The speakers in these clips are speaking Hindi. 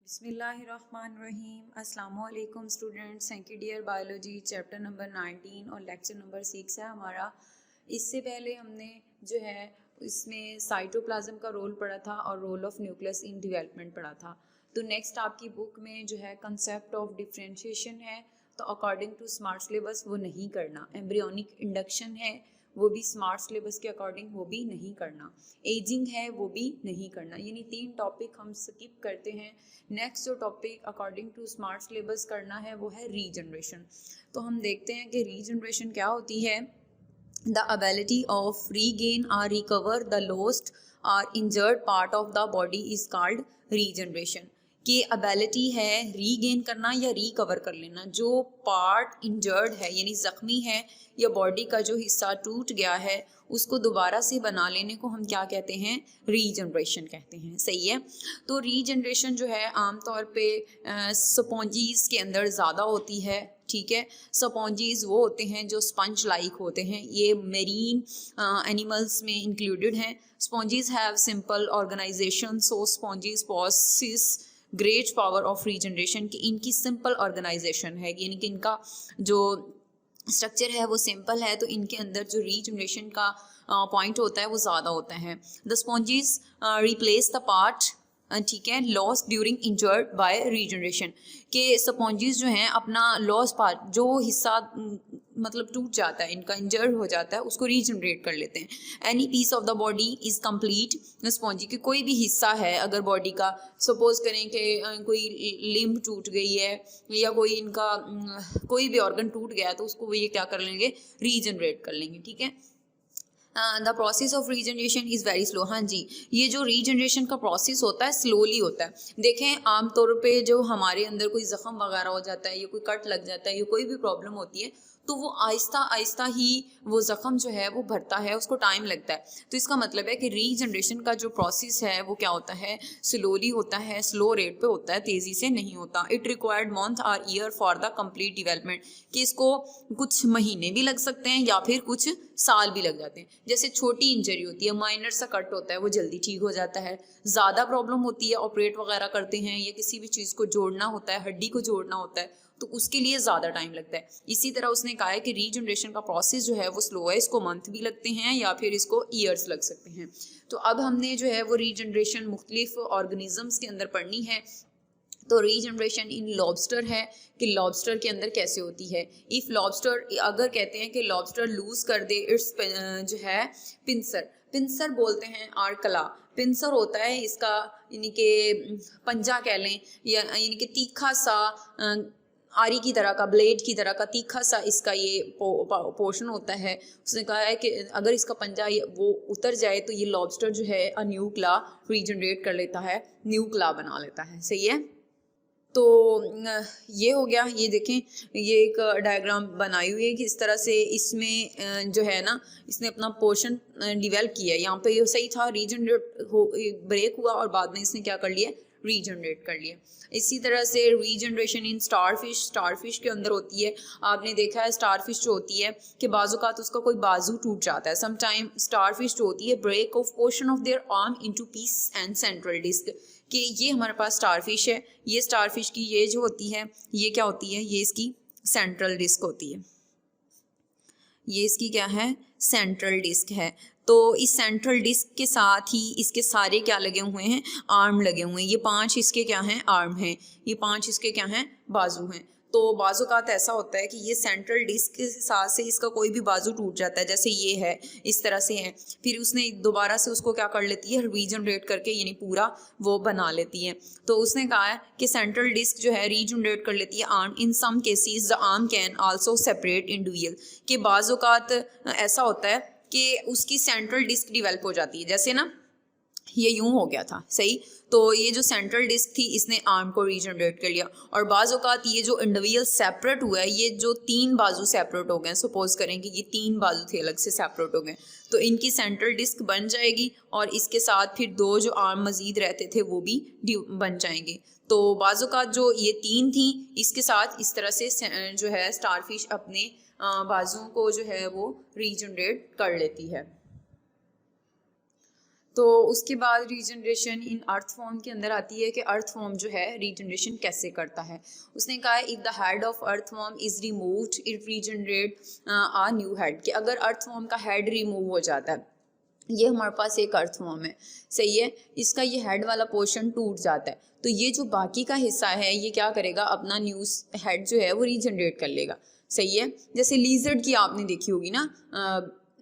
बिस्मिल्लाहिर्रहमानिर्रहीम। अस्सलाम वालेकुम students. Thank you dear biology chapter number 19 और लेक्चर नंबर 6 है हमारा। इससे पहले हमने जो है इसमें साइटोप्लाज्म का रोल पढ़ा था और role of nucleus in development पढ़ा था। तो नेक्स्ट आपकी बुक में जो है कंसेप्ट ऑफ डिफरेंशिएशन है, तो अकॉर्डिंग टू स्मार्ट सिलेबस वो नहीं करना। एम्ब्रियोनिक इंडक्शन है वो भी स्मार्ट सिलेबस के अकॉर्डिंग वो भी नहीं करना। एजिंग है वो भी नहीं करना। यानी 3 टॉपिक हम स्किप करते हैं। नेक्स्ट जो topic according to smart syllabus करना है वो है रीजनरेशन। तो हम देखते हैं कि रीजनरेशन क्या होती है। द एबिलिटी ऑफ रीगेन और रिकवर द लॉस्ट और injured part of the body is called regeneration. कि एबिलिटी है रीगेन करना या रिकवर कर लेना। जो पार्ट इंजर्ड है यानी ज़ख्मी है या बॉडी का जो हिस्सा टूट गया है उसको दोबारा से बना लेने को हम क्या कहते हैं? रीजनरेशन कहते हैं। सही है। तो रीजनरेशन जो है आमतौर पे स्पॉन्जीज के अंदर ज़्यादा होती है। ठीक है। स्पॉन्जीज वो होते हैं जो स्पंज लाइक होते हैं। ये मेरीन एनिमल्स में इंक्लूडेड हैं। Sponges have simple organisation, so sponges possess great power of regeneration. कि इनकी सिंपल ऑर्गेनाइजेशन है, यानी कि इनका जो स्ट्रक्चर है वो सिंपल है, तो इनके अंदर जो रीजनरेशन का पॉइंट होता है वो ज़्यादा होता है। The sponges replace the part, ठीक है, loss during injured by regeneration. के स्पॉन्जीज जो हैं अपना लॉस पार्ट, जो हिस्सा मतलब टूट जाता है, इनका इंजर्ड हो जाता है, उसको रीजनरेट कर लेते हैं। Any piece of the body is complete sponge. की कोई भी हिस्सा है अगर बॉडी का, सपोज करें कि कोई लिम्ब टूट गई है या कोई इनका कोई भी ऑर्गन टूट गया है तो उसको ये क्या कर लेंगे? रीजनरेट कर लेंगे। ठीक है। The process of regeneration is very slow. हाँ जी, ये जो रीजनरेशन का प्रोसेस होता है स्लोली होता है। देखें आमतौर पे जो हमारे अंदर कोई ज़ख़म वगैरह हो जाता है या कोई कट लग जाता है या कोई भी प्रॉब्लम होती है तो वो आहिस्ता आहिस्ता ही वो ज़ख़म जो है वो भरता है, उसको टाइम लगता है। तो इसका मतलब है कि रीजनरेशन का जो प्रोसेस है वो क्या होता है? स्लोली होता है, स्लो रेट पे होता है, तेज़ी से नहीं होता। इट रिक्वायर्ड मंथ और year for the complete development. कि इसको कुछ महीने भी लग सकते हैं या फिर कुछ साल भी लग जाते हैं। जैसे छोटी इंजरी होती है, माइनर सा कट होता है, वो जल्दी ठीक हो जाता है। ज़्यादा प्रॉब्लम होती है, ऑपरेट वगैरह करते हैं या किसी भी चीज़ को जोड़ना होता है, हड्डी को जोड़ना होता है, तो उसके लिए ज़्यादा टाइम लगता है। इसी तरह उसने कहा है कि रीजनरेशन का प्रोसेस जो है वो स्लो है, इसको मंथ भी लगते हैं या फिर इसको ईयर्स लग सकते हैं। तो अब हमने जो है वो रीजनरेशन मुख्तलिफ ऑर्गेनिजम्स के अंदर पढ़नी है। तो रीजनरेशन इन लॉबस्टर है कि लॉबस्टर के अंदर कैसे होती है। इफ़ लॉबस्टर, अगर कहते हैं कि लॉबस्टर लूज कर दे इट्स जो है पिंसर, पिंसर बोलते हैं आर्कला। पिंसर होता है इसका यानी कि पंजा कह लें, या यानी कि तीखा सा आरी की तरह का, ब्लेड की तरह का तीखा सा इसका ये पोर्शन होता है। उसने कहा है कि अगर इसका पंजा वो उतर जाए तो ये लॉबस्टर जो है न्यू क्ला रीजनरेट कर लेता है, न्यू क्ला बना लेता है। सही है। तो ये हो गया। ये देखें, ये एक डायग्राम बनाई हुई है कि इस तरह से इसमें जो है ना इसने अपना पोर्शन डिवेल्प किया है। यहाँ पे ये सही था, रीजनरेट हो ब्रेक हुआ और बाद में इसने क्या कर लिया? रीजनरेट कर लिया। इसी तरह से रीजनरेशन इन स्टारफिश, स्टारफिश के अंदर होती है। आपने देखा है स्टारफिश जो होती है कि बाज़-औक़ात उसका कोई बाजू टूट जाता है। समटाइम स्टारफिश जो होती है break off portion of their arm into piece and central disc. कि ये हमारे पास स्टारफिश है, ये स्टारफिश की ये जो होती है ये क्या होती है? ये इसकी सेंट्रल डिस्क होती है। ये इसकी क्या है? सेंट्रल डिस्क है। तो इस सेंट्रल डिस्क के साथ ही इसके सारे क्या लगे हुए हैं? आर्म लगे हुए हैं। ये 5 इसके क्या हैं? आर्म हैं। ये 5 इसके क्या हैं? बाजू हैं। तो बाज़-औक़ात ऐसा होता है कि ये सेंट्रल डिस्क के साथ से इसका कोई भी बाजू टूट जाता है, जैसे ये है, इस तरह से है, फिर उसने दोबारा से उसको क्या कर लेती है? रीजनरेट करके यानी पूरा वो बना लेती है। तो उसने कहा है कि सेंट्रल डिस्क जो है रीजनरेट कर लेती है arm. In some cases the arm can also separate individual. कि बाज़-औक़ात ऐसा होता है कि उसकी सेंट्रल डिस्क डिवेल्प हो जाती है। जैसे ना ये यूं हो गया था, सही, तो ये जो सेंट्रल डिस्क थी इसने आर्म को रीजनरेट कर लिया। और बाज़ औक़ात ये जो इंडिविजुअल सेपरेट हुआ है, ये जो 3 बाजू सेपरेट हो गए, सपोज करें कि ये 3 बाजू थे अलग से सेपरेट हो गए, तो इनकी सेंट्रल डिस्क बन जाएगी और इसके साथ फिर 2 जो आर्म मजीद रहते थे वो भी बन जाएंगे। तो बाज़ औक़ात जो ये 3 थी इसके साथ इस तरह से जो है स्टारफिश अपने बाजुओं को जो है वो रीजनरेट कर लेती है। तो उसके बाद रीजनरेशन इन अर्थ फॉर्म के अंदर आती है कि अर्थ फॉर्म जो है रीजनरेशन कैसे करता है। उसने कहा if the head of earthworm is removed it regenerate a new head, कि अगर अर्थ फॉर्म का हेड रिमूव हो जाता है, ये हमारे पास एक अर्थ फॉर्म है, सही है, इसका ये हेड वाला पोर्शन टूट जाता है, तो ये जो बाकी का हिस्सा है ये क्या करेगा, अपना न्यू हेड जो है वो रीजनरेट कर लेगा, सही है। जैसे लीजर्ड की आपने देखी होगी ना,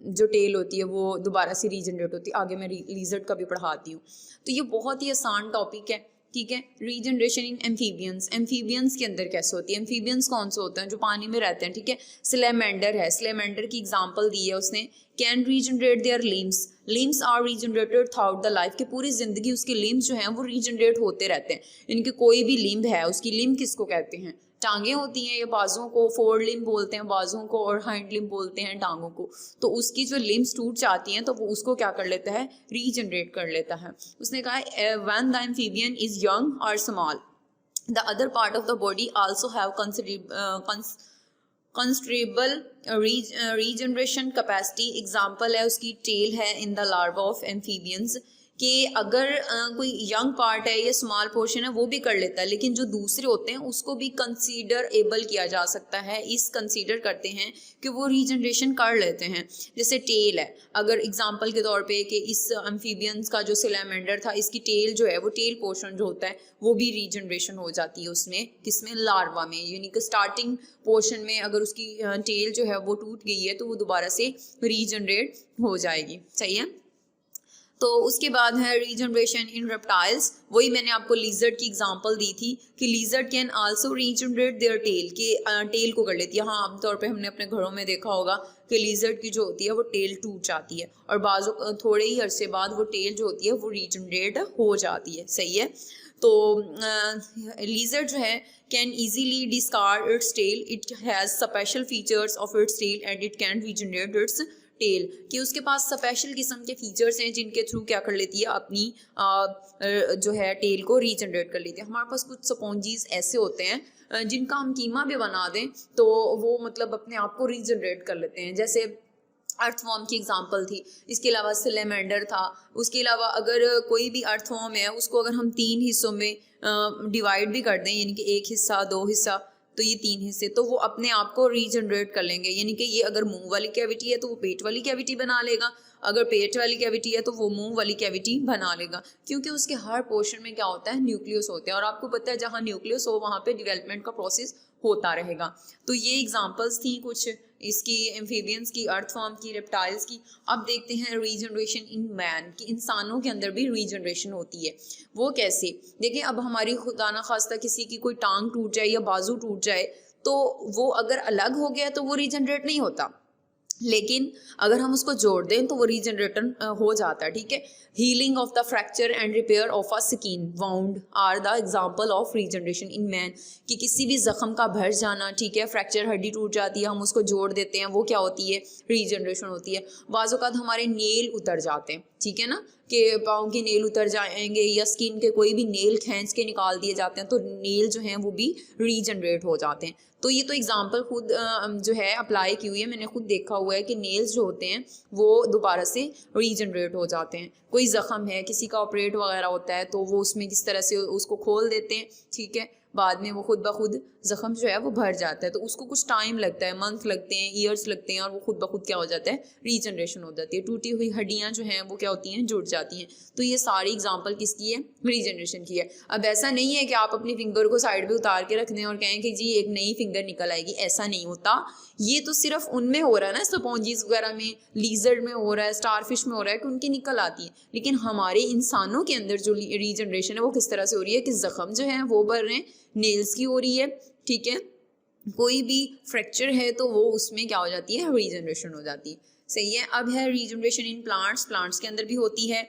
जो टेल होती है वो दोबारा से रीजनरेट होती है, आगे मैं लीजर्ड का भी पढ़ाती हूँ। तो ये बहुत ही आसान टॉपिक है, ठीक है। रीजनरेशन इन एम्फीबियंस, एम्फीबियंस के अंदर कैसे होती है, एम्फीबियंस कौन से होते हैं, जो पानी में रहते हैं, ठीक है। स्लेमेंडर है, स्लेमेंडर की एग्जांपल दी है उसने, can regenerate their limbs, limbs are regenerated throughout the life, कि पूरी जिंदगी उसके लिम्स जो हैं वो रीजनरेट होते रहते हैं। इनके कोई भी लिम्ब है, उसकी लिम्ब किसको कहते हैं, टांगें होती हैं, ये बाजुओं को फोर लिम्ब बोलते हैं बाजुओं को, और हाइंड लिम्ब बोलते हैं टांगों को। तो उसकी जो लिम्स टूट जाती हैं तो वो उसको क्या कर लेता है, रीजनरेट कर लेता है। उसने कहा when the amphibian is young और small the other part of the body also have considerable regeneration capacity. Example है उसकी टेल है in the larva of amphibians, कि अगर कोई यंग पार्ट है या स्मॉल पोर्शन है वो भी कर लेता है, लेकिन जो दूसरे होते हैं उसको भी कंसीडर एबल किया जा सकता है, इस कंसीडर करते हैं कि वो रीजनरेशन कर लेते हैं। जैसे टेल है, अगर एग्जांपल के तौर पे कि इस एम्फीबियंस का जो सिलेमेंडर था, इसकी टेल जो है वो टेल पोर्शन जो होता है वो भी रीजनरेशन हो जाती है उसमें, किसमें, लार्वा में, यानी कि स्टार्टिंग पोर्शन में अगर उसकी टेल जो है वो टूट गई है तो वो दोबारा से रीजनरेट हो जाएगी, सही है। तो उसके बाद है रीजनरेशन इन रेप्टाइल्स, वही मैंने आपको लीजर्ड की एग्जांपल दी थी कि lizard can also regenerate their tail, कि टेल को कर लेती है। हाँ, आमतौर पे हमने अपने घरों में देखा होगा कि लीजर्ड की जो होती है वो टेल टूट जाती है और बाजू थोड़े ही अरसे बाद वो टेल जो होती है वो रीजनरेट हो जाती है, सही है। तो लीजर्ड जो है can easily discard its tail, it has special features of its tail and it can regenerate its tail, कि उसके पास स्पेशल किस्म के फीचर्स हैं जिनके थ्रू क्या कर लेती है, अपनी जो है टेल को रीजनरेट कर लेती है। हमारे पास कुछ स्पॉन्जीज ऐसे होते हैं जिनका हम कीमा भी बना दें तो वो मतलब अपने आप को रीजनरेट कर लेते हैं, जैसे अर्थवॉर्म की एग्जांपल थी। इसके अलावा सिलेमेंडर था। उसके अलावा अगर कोई भी अर्थवॉर्म है उसको अगर हम 3 हिस्सों में डिवाइड भी कर दें, यानी कि 1 हिस्सा 2 हिस्सा, तो ये 3 हिस्से, तो वो अपने आप को रीजनरेट कर लेंगे। यानी कि ये अगर मुंह वाली कैविटी है तो वो पेट वाली कैविटी बना लेगा, अगर पेट वाली कैविटी है तो वो मुंह वाली कैविटी बना लेगा, क्योंकि उसके हर पोर्शन में क्या होता है, न्यूक्लियस होते हैं, और आपको पता है जहाँ न्यूक्लियस हो वहाँ पे डेवलपमेंट का प्रोसेस होता रहेगा। तो ये एग्जांपल्स थी कुछ इसकी, एम्फीबियंस की, अर्थवॉर्म की, रेप्टाइल्स की। अब देखते हैं रीजनरेशन इन मैन, कि इंसानों के अंदर भी रीजनरेशन होती है। वो कैसे, देखिए अब हमारी खुदा न खास्ता किसी की कोई टांग टूट जाए या बाजू टूट जाए तो वो अगर अलग हो गया तो वो रीजनरेट नहीं होता, लेकिन अगर हम उसको जोड़ दें तो वो रीजनरेशन हो जाता है, ठीक है। Healing of the fracture and repair of a skin wound are the example of regeneration in man, कि किसी भी जख्म का भर जाना, ठीक है, फ्रैक्चर हड्डी टूट जाती है, हम उसको जोड़ देते हैं, वो क्या होती है, रीजनरेशन होती है। बाज़ औक़ात हमारे नेल उतर जाते हैं, ठीक है ना, कि पाँव के नेल उतर जाएंगे या स्किन के कोई भी नेल खींच के निकाल दिए जाते हैं तो नेल जो हैं वो भी रीजनरेट हो जाते हैं। तो ये तो एग्जांपल खुद जो है अप्लाई की हुई है, मैंने खुद देखा हुआ है कि नेल्स जो होते हैं वो दोबारा से रीजनरेट हो जाते हैं। कोई ज़ख़म है, किसी का ऑपरेट वगैरह होता है तो वो उसमें किस तरह से उसको खोल देते हैं, ठीक है, बाद में वो खुद ब खुद ज़ख़म जो है वो भर जाता है, तो उसको कुछ टाइम लगता है, मंथ लगते हैं, ईयर्स लगते हैं, और वो खुद ब खुद क्या हो जाता है, रीजनरेशन हो जाती है, टूटी हुई हड्डियाँ जो हैं वो क्या होती हैं, जुड़ जाती हैं। तो ये सारी एग्जांपल किसकी है, रीजनरेशन की है। अब ऐसा नहीं है कि आप अपनी फिंगर को साइड पे उतार के रख दें और कहें कि जी एक नई फिंगर निकल आएगी, ऐसा नहीं होता। ये तो सिर्फ उनमें हो रहा है ना, स्पॉन्जीज वगैरह में, लीजर्ड में हो रहा है, स्टारफिश में हो रहा है कि उनकी निकल आती है, लेकिन हमारे इंसानों के अंदर जो रीजनरेशन है वो किस तरह से हो रही है कि ज़ख़म जो है वो भर रहे हैं, नेल्स की हो रही है, ठीक है, कोई भी फ्रैक्चर है तो वो उसमें क्या हो जाती है, रीजनरेशन हो जाती है, सही है। अब है रीजनरेशन इन प्लांट्स, प्लांट्स के अंदर भी होती है।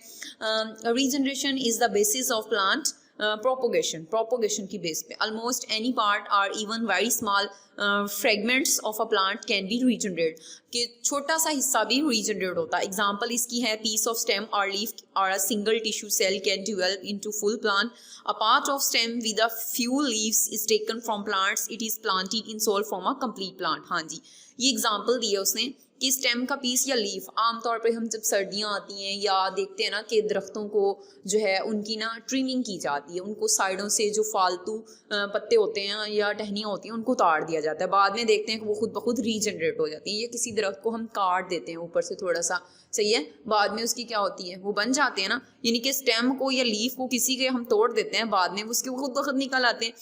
Regeneration is the basis of plant propagation की बेस पे almost any part or even very small fragments of a plant can be regenerate, कि छोटा सा हिस्सा भी रीजनरेट होता है। एग्जांपल इसकी है पीस ऑफ स्टेम और लीफ और a single tissue cell can develop into full plant. A part of stem with a few leaves is taken from plants, it is planted in soil form a complete plant. हाँ जी, ये एग्जांपल दी है उसने कि स्टेम का पीस या लीफ, आमतौर पर हम जब सर्दियाँ आती हैं या देखते हैं ना कि दरख्तों को जो है उनकी ना ट्रिमिंग की जाती है, उनको साइडों से जो फालतू पत्ते होते हैं या टहनियाँ होती हैं उनको उतार दिया जाता है। बाद में देखते हैं कि वो खुद ब खुद रीजनरेट हो जाती हैं। ये किसी दरख्त को हम काट देते हैं ऊपर से थोड़ा सा, सही है, बाद में उसकी क्या होती है, वो बन जाते हैं ना, यानी कि स्टेम को या लीफ को किसी के हम तोड़ देते हैं, बाद में उसके खुद ब खुद निकल आते हैं।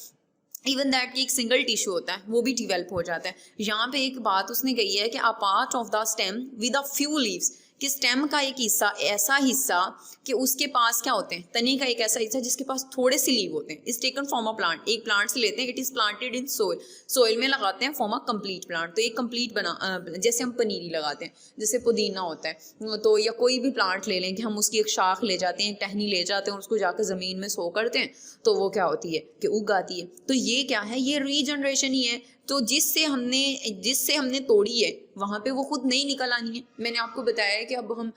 इवन दैट कि एक सिंगल टिश्यू होता है वो भी डिवेल्प हो जाता है। यहाँ पे एक बात उसने कही है कि अ part of the stem with a few leaves, कि स्टेम का एक हिस्सा, ऐसा हिस्सा कि उसके पास क्या होते हैं, तने का एक ऐसा हिस्सा जिसके पास थोड़े से लीव होते हैं, is taken from a plant, एक प्लांट से लेते हैं, it is planted in soil, soil में लगाते हैं, फॉर्म अ कंप्लीट प्लांट। तो एक कंप्लीट बना जैसे हम पनीरी लगाते हैं, जैसे पुदीना होता है, तो या कोई भी प्लांट ले लें कि हम उसकी एक शाख ले जाते हैं, एक टहनी ले जाते हैं और उसको जाकर ज़मीन में सो करते हैं, तो वो क्या होती है कि उग आती है। तो ये क्या है, ये रीजनरेशन ही है। तो जिससे हमने तोड़ी है वहाँ पे वो खुद नहीं निकल आनी है। मैंने आपको बताया है कि अब हम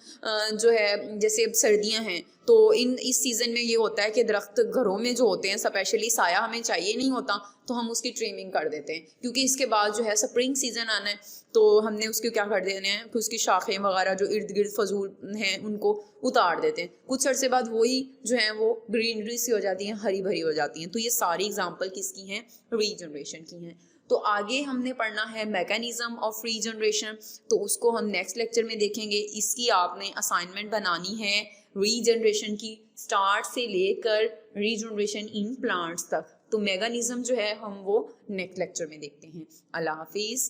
जो है जैसे अब सर्दियाँ हैं तो इस सीज़न में ये होता है कि दरख्त घरों में जो होते हैं स्पेशली साया हमें चाहिए नहीं होता, तो हम उसकी ट्रिमिंग कर देते हैं, क्योंकि इसके बाद जो है स्प्रिंग सीज़न आना है, तो हमने उसके क्या कर देने हैं कि उसकी शाखें वगैरह जो इर्द गिर्द फजूल हैं उनको उतार देते हैं। कुछ अर्से बाद वही जो है वो ग्रीनरी सी हो जाती हैं, हरी भरी हो जाती हैं। तो ये सारी एग्जाम्पल किसकी हैं, रीजनरेशन की हैं। तो आगे हमने पढ़ना है मैकेनिज्म ऑफ रीजनरेशन, तो उसको हम नेक्स्ट लेक्चर में देखेंगे। इसकी आपने असाइनमेंट बनानी है रीजनरेशन की, स्टार्ट से लेकर रीजनरेशन इन प्लांट्स तक। तो मैकेनिज्म जो है हम वो नेक्स्ट लेक्चर में देखते हैं। अल्लाह हाफिज़।